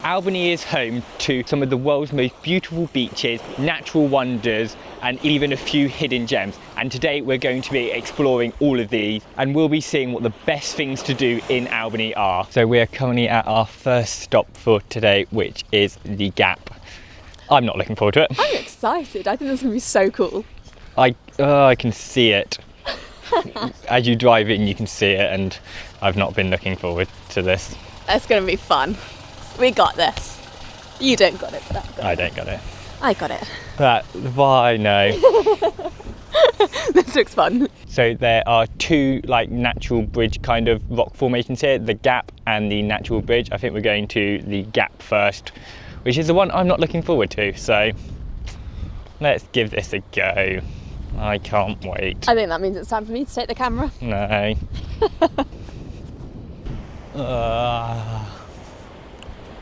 Albany is home to some of the world's most beautiful beaches, natural wonders, and even a few hidden gems. And today we're going to be exploring all of these, and we'll be seeing what the best things to do in Albany are. So we're currently at our first stop for today, which is the Gap. I'm not looking forward to it. I'm excited. I think this is going to be so cool. I can see it. As you drive in, you can see it, and I've not been looking forward to this. It's going to be fun. We got this. You don't got it, but I don't got it. I got it. Why no? This looks fun. So there are two like natural bridge kind of rock formations here, the Gap and the natural bridge. I think we're going to the Gap first, which is the one I'm not looking forward to. So let's give this a go. I can't wait. I think that means it's time for me to take the camera. No.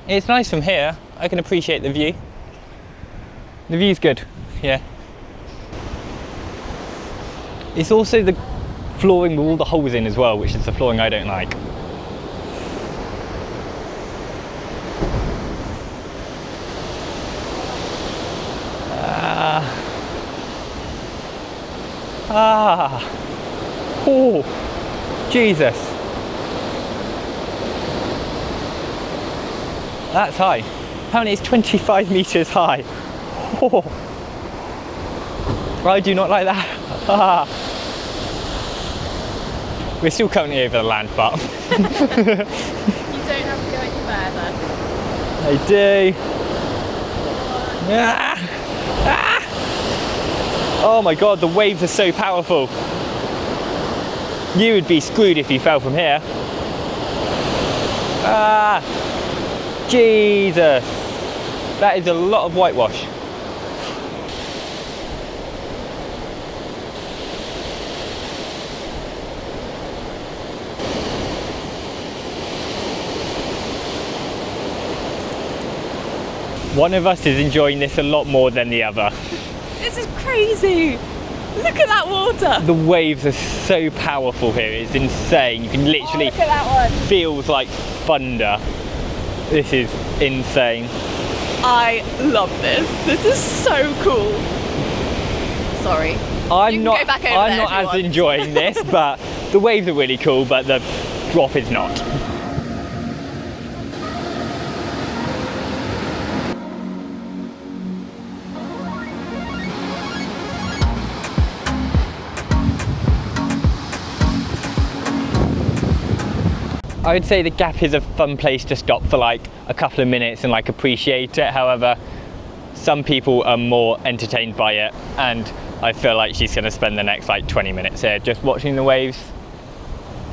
It's nice from here. I can appreciate the view. The view's good, yeah. It's also the flooring with all the holes in as well, which is the flooring I don't like. Oh, Jesus. That's high. Apparently it's 25 metres high. Oh. I do not like that. We're still currently over the land, but You don't have to go any further. I do. Oh my god, the waves are so powerful. You would be screwed if you fell from here. Jesus. That is a lot of whitewash. One of us is enjoying this a lot more than the other. This is crazy. Look at that water. The waves are so powerful here, it's insane. You can literally, look at that one. Feels like thunder. This is insane. I love this. This is so cool. Sorry. I'm not as as enjoying this, but the waves are really cool, but the drop is not. I would say the Gap is a fun place to stop for like a couple of minutes and like appreciate it. However, some people are more entertained by it, and I feel like she's going to spend the next like 20 minutes here just watching the waves.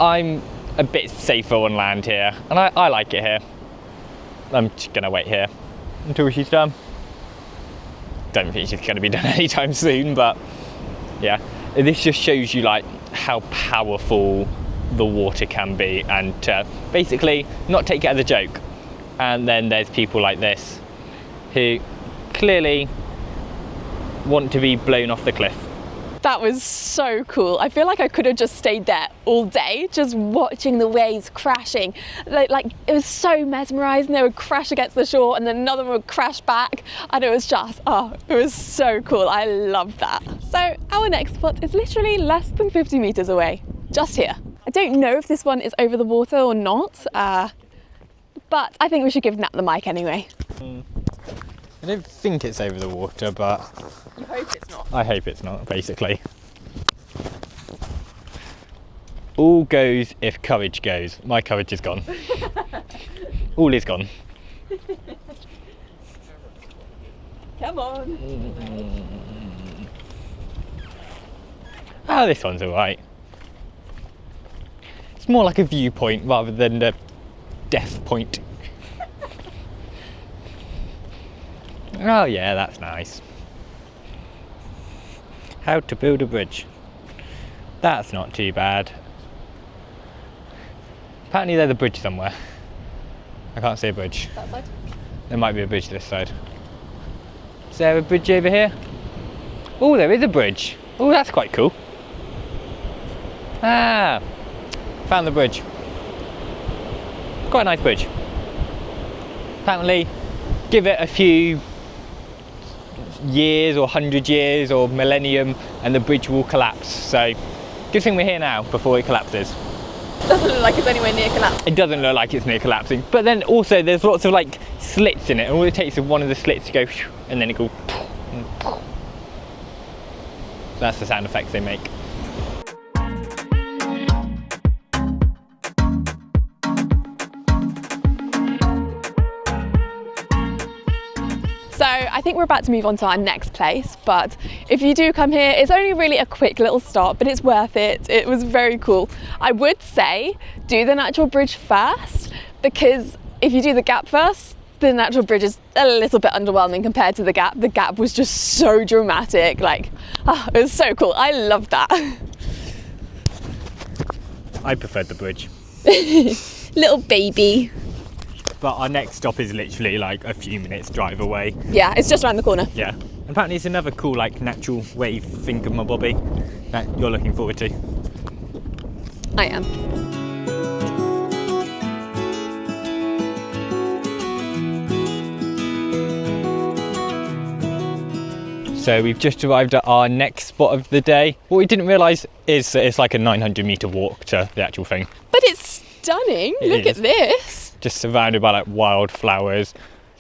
I'm a bit safer on land here, and I like it here. I'm just going to wait here until she's done. Don't think she's going to be done anytime soon, but yeah, this just shows you like how powerful the water can be, and basically not take it as a joke. And then there's people like this who clearly want to be blown off the cliff. That was so cool. I feel like I could have just stayed there all day, just watching the waves crashing. Like it was so mesmerizing. They would crash against the shore and then another one would crash back, and it was just, it was so cool. I loved that. So our next spot is literally less than 50 meters away, just here. I don't know if this one is over the water or not, but I think we should give Nat the mic anyway. I don't think it's over the water, but You hope it's not. I hope it's not, basically. All goes if courage goes. My courage is gone. All is gone. Come on. Oh, this one's alright. It's more like a viewpoint rather than a death point. Oh yeah, that's nice. How to build a bridge. That's not too bad. Apparently there's a bridge somewhere. I can't see a bridge. That side? There might be a bridge this side. Is there a bridge over here? Oh, there is a bridge. Oh, that's quite cool. Ah, found the bridge. Quite a nice bridge. Apparently, give it a few years or 100 years or millennium and the bridge will collapse. So good thing we're here now before it collapses. Doesn't look like it's anywhere near collapse. It doesn't look like it's near collapsing, but then also there's lots of like slits in it, and all it takes is one of the slits to go and then it goes. So that's the sound effects they make. So I think we're about to move on to our next place, but if you do come here, it's only really a quick little stop, but it's worth it. It was very cool. I would say do the natural bridge first, because if you do the gap first, the natural bridge is a little bit underwhelming compared to the gap. The gap was just so dramatic, like, it was so cool. I loved that. I preferred the bridge. Little baby. But our next stop is literally like a few minutes drive away. Yeah, it's just around the corner. Yeah. And apparently it's another cool like natural wave thingamabobby that you're looking forward to. I am. So we've just arrived at our next spot of the day. What we didn't realise is that it's like a 900 metre walk to the actual thing. But it's stunning. Look at this. Just surrounded by like wildflowers.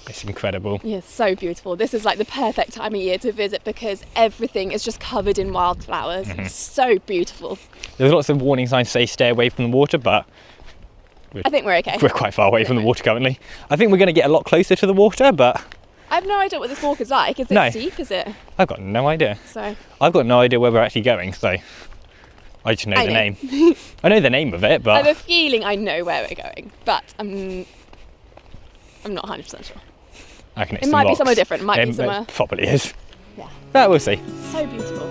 It's incredible. Yeah, so beautiful. This is like the perfect time of year to visit because everything is just covered in wildflowers. It's so beautiful. There's lots of warning signs say stay away from the water, but I think we're okay. We're quite far away from the water currently. I think we're going to get a lot closer to the water, but I have no idea what this walk is like. Is it steep? Is it? I've got no idea. So I've got no idea where we're actually going, so I just know the name. I know the name of it, but I have a feeling I know where we're going, but I'm not 100% sure. I can hit It some might be rocks. somewhere different. It might be somewhere. It probably is. Yeah. But we'll see. So beautiful.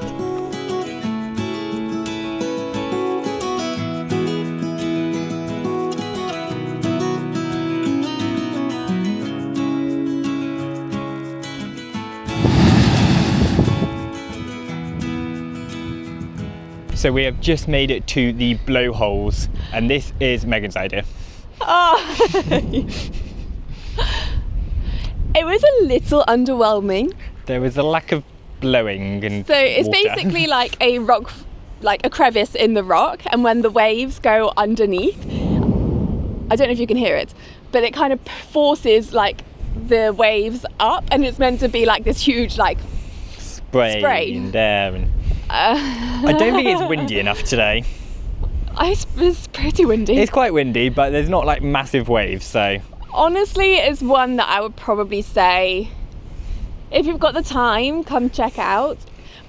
So we have just made it to the Blowholes, and this is Megan's idea. Oh. It was a little underwhelming. There was a lack of blowing and So it's water. basically like a rock, like a crevice in the rock, and when the waves go underneath, I don't know if you can hear it, but it kind of forces like the waves up, and it's meant to be like this huge like spray in there. And I don't think it's windy enough today. It's pretty windy. It's quite windy, but there's not like massive waves, so. Honestly, it's one that I would probably say, if you've got the time, come check out.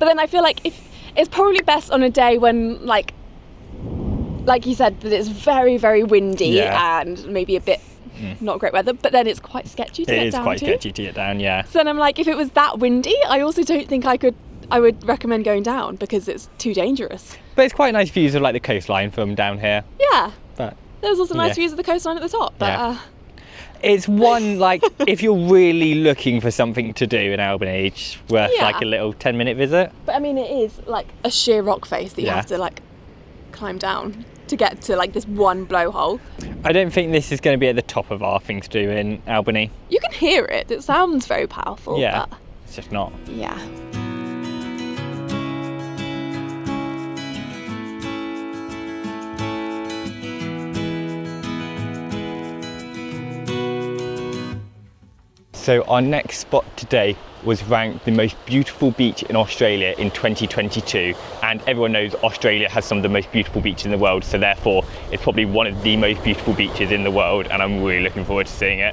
But then I feel like if it's probably best on a day when like you said, that it's very, very windy and maybe a bit not great weather, but then it's quite sketchy to get down to. It is quite sketchy to get down, yeah. So then I'm like, if it was that windy, I also don't think I would recommend going down because it's too dangerous. But it's quite nice views of like the coastline from down here. Yeah. But there's also nice views of the coastline at the top. But it's one like if you're really looking for something to do in Albany, it's worth like a little 10-minute visit. But I mean, it is like a sheer rock face that you have to like climb down to get to like this one blowhole. I don't think this is going to be at the top of our thing to do in Albany. You can hear it. It sounds very powerful. Yeah, but it's just not. Yeah. So our next spot today was ranked the most beautiful beach in Australia in 2022, and everyone knows Australia has some of the most beautiful beaches in the world, so therefore it's probably one of the most beautiful beaches in the world, and I'm really looking forward to seeing it.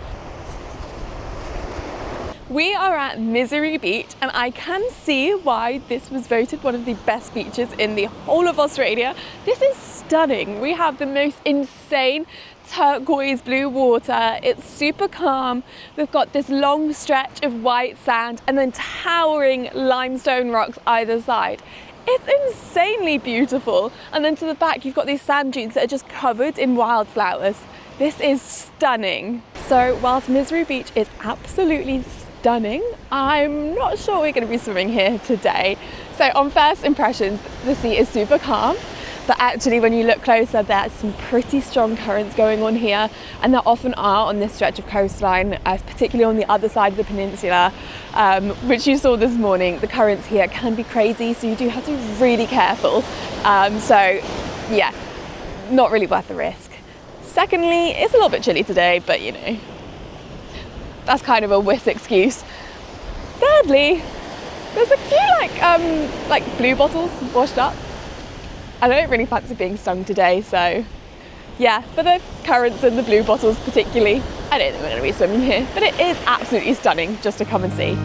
We are at Misery Beach, and I can see why this was voted one of the best beaches in the whole of Australia. This is stunning. We have the most insane turquoise blue water. It's super calm. We've got this long stretch of white sand and then towering limestone rocks either side. It's insanely beautiful. And then to the back, you've got these sand dunes that are just covered in wildflowers. This is stunning. So whilst Misery Beach is absolutely stunning, I'm not sure we're going to be swimming here today. So on first impressions, the sea is super calm. But actually, when you look closer, there's some pretty strong currents going on here, and there often are on this stretch of coastline, particularly on the other side of the peninsula, which you saw this morning. The currents here can be crazy, so you do have to be really careful. So yeah, not really worth the risk. Secondly, it's a little bit chilly today, but you know, that's kind of a whiz excuse. Thirdly, there's a few like blue bottles washed up. I don't really fancy being stung today, so yeah, for the currants and the blue bottles particularly, I don't think we're going to be swimming here, but it is absolutely stunning just to come and see.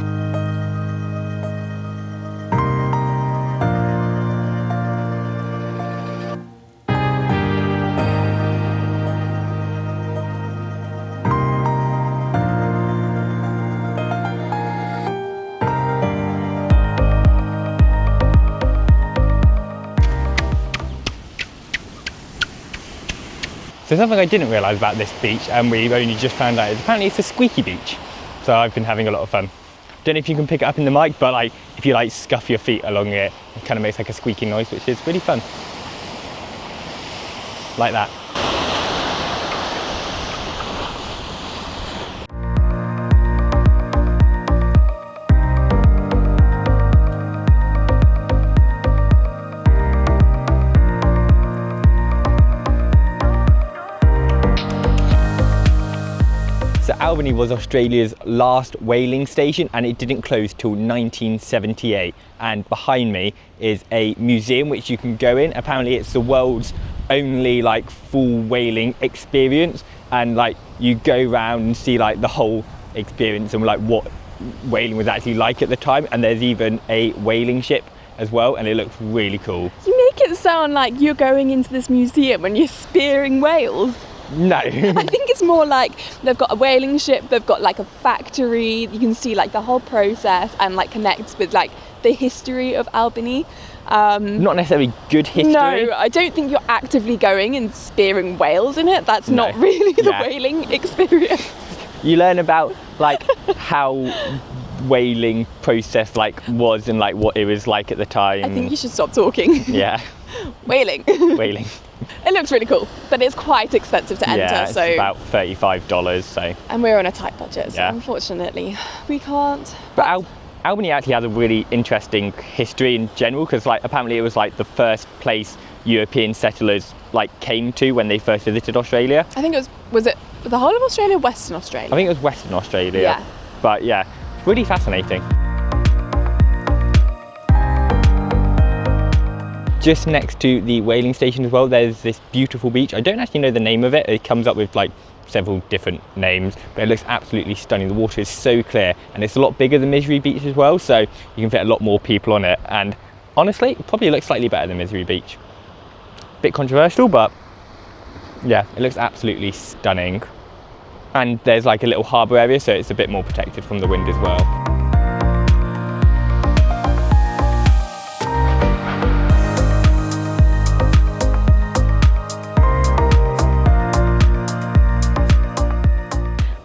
So something I didn't realise about this beach, and we've only just found out, is apparently it's a squeaky beach. So I've been having a lot of fun. Don't know if you can pick it up in the mic, but like if you like scuff your feet along it, it kind of makes like a squeaking noise, which is really fun. Like that. So Albany was Australia's last whaling station, and it didn't close till 1978. And behind me is a museum which you can go in. Apparently it's the world's only like full whaling experience, and like you go around and see like the whole experience and like what whaling was actually like at the time. And there's even a whaling ship as well, and it looks really cool. You make it sound like you're going into this museum and you're spearing whales. No. I think it's more like they've got a whaling ship, they've got like a factory, you can see like the whole process and like connects with like the history of Albany. Not necessarily good history. No, I don't think you're actively going and spearing whales in it. That's not really the whaling experience. You learn about like how whaling process like was and like what it was like at the time. I think you should stop talking. Yeah. Whaling. Whaling. It looks really cool, but it's quite expensive to enter. Yeah, so it's about $35. So. And we're on a tight budget, so yeah. Unfortunately we can't. But Albany actually has a really interesting history in general, because like apparently it was like the first place European settlers like came to when they first visited Australia. I think it was it the whole of Australia, Western Australia? I think it was Western Australia. Yeah. But yeah, really fascinating. Just next to the whaling station as well, there's this beautiful beach. I don't actually know the name of it. It comes up with like several different names, but it looks absolutely stunning. The water is so clear, and it's a lot bigger than Misery Beach as well, so you can fit a lot more people on it. And honestly, it probably looks slightly better than Misery Beach. Bit controversial, but yeah, it looks absolutely stunning. And there's like a little harbour area, so it's a bit more protected from the wind as well.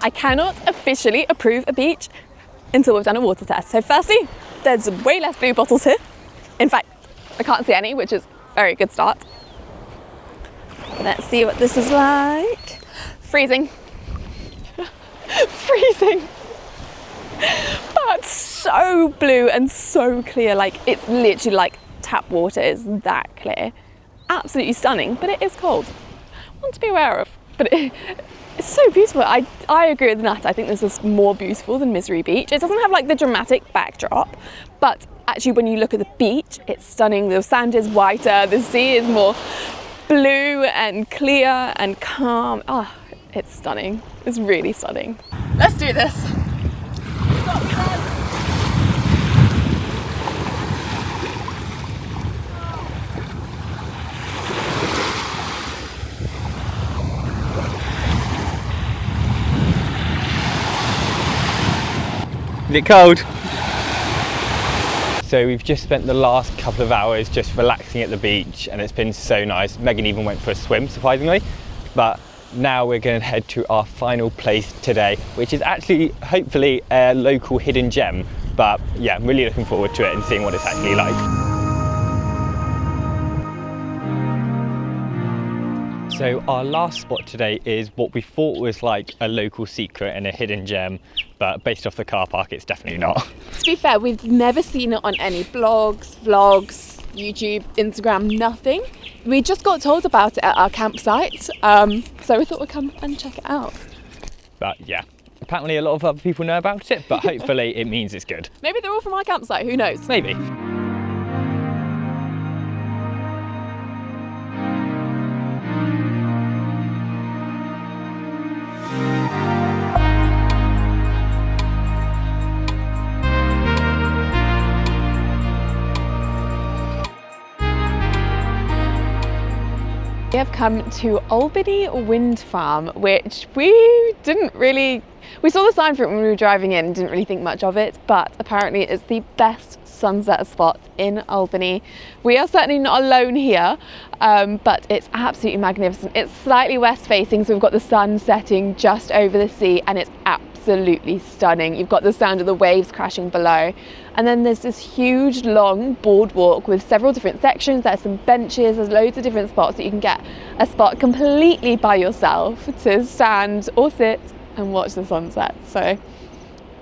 I cannot officially approve a beach until we've done a water test. So firstly, there's way less blue bottles here. In fact, I can't see any, which is a very good start. Let's see what this is like. Freezing. Freezing. But so blue and so clear, like it's literally like tap water, is that clear. Absolutely stunning, but it is cold. One to be aware of, but it's so beautiful. I agree with Nat. I think this is more beautiful than Misery Beach. It doesn't have like the dramatic backdrop, but actually when you look at the beach, it's stunning. The sand is whiter, the sea is more blue and clear and calm. Ah, oh, it's stunning. It's really stunning. Let's do this. Is it cold? So we've just spent the last couple of hours just relaxing at the beach, and it's been so nice. Megan even went for a swim, surprisingly. But now we're going to head to our final place today, which is actually hopefully a local hidden gem. But yeah, I'm really looking forward to it and seeing what it's actually like. So our last spot today is what we thought was like a local secret and a hidden gem, but based off the car park, it's definitely not. To be fair, we've never seen it on any blogs, vlogs, YouTube, Instagram, nothing. We just got told about it at our campsite, so we thought we'd come and check it out. But yeah, apparently a lot of other people know about it, but hopefully it means it's good. Maybe they're all from our campsite, who knows? Maybe. We have come to Albany Wind Farm, which we saw the sign for it when we were driving in and didn't really think much of it, but apparently it's the best sunset spot in Albany. We are certainly not alone here, but it's absolutely magnificent. It's slightly west facing, so we've got the sun setting just over the sea and it's absolutely stunning. You've got the sound of the waves crashing below. And then there's this huge long boardwalk with several different sections. There's some benches, there's loads of different spots that you can get a spot completely by yourself to stand or sit and watch the sunset. So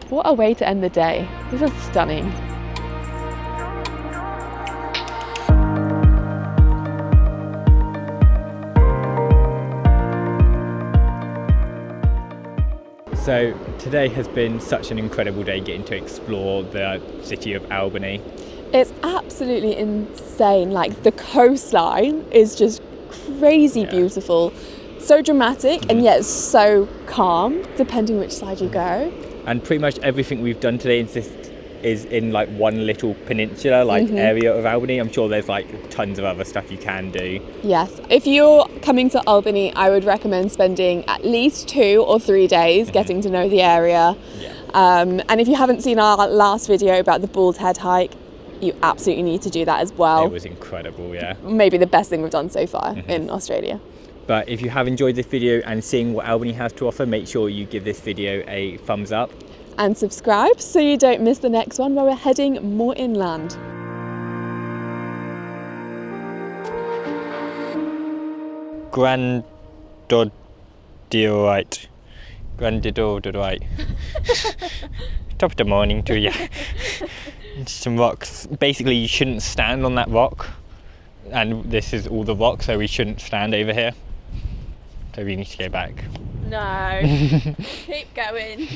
what a way to end the day. This is stunning. So today has been such an incredible day getting to explore the city of Albany. It's absolutely insane. Like the coastline is just crazy beautiful, so dramatic and yet so calm depending which side you go. And pretty much everything we've done today is in like one little peninsula area of Albany. I'm sure there's like tons of other stuff you can do. Yes, if you're coming to Albany, I would recommend spending at least 2 or 3 days getting to know the area. Yeah. And if you haven't seen our last video about the Bald Head hike, you absolutely need to do that as well. It was incredible, yeah. Maybe the best thing we've done so far in Australia. But if you have enjoyed this video and seeing what Albany has to offer, make sure you give this video a thumbs up. And subscribe so you don't miss the next one where we're heading more inland. Grandidorite. Top of the morning to you. Some rocks. Basically, you shouldn't stand on that rock, and this is all the rock, so we shouldn't stand over here. So we need to go back. No, keep going.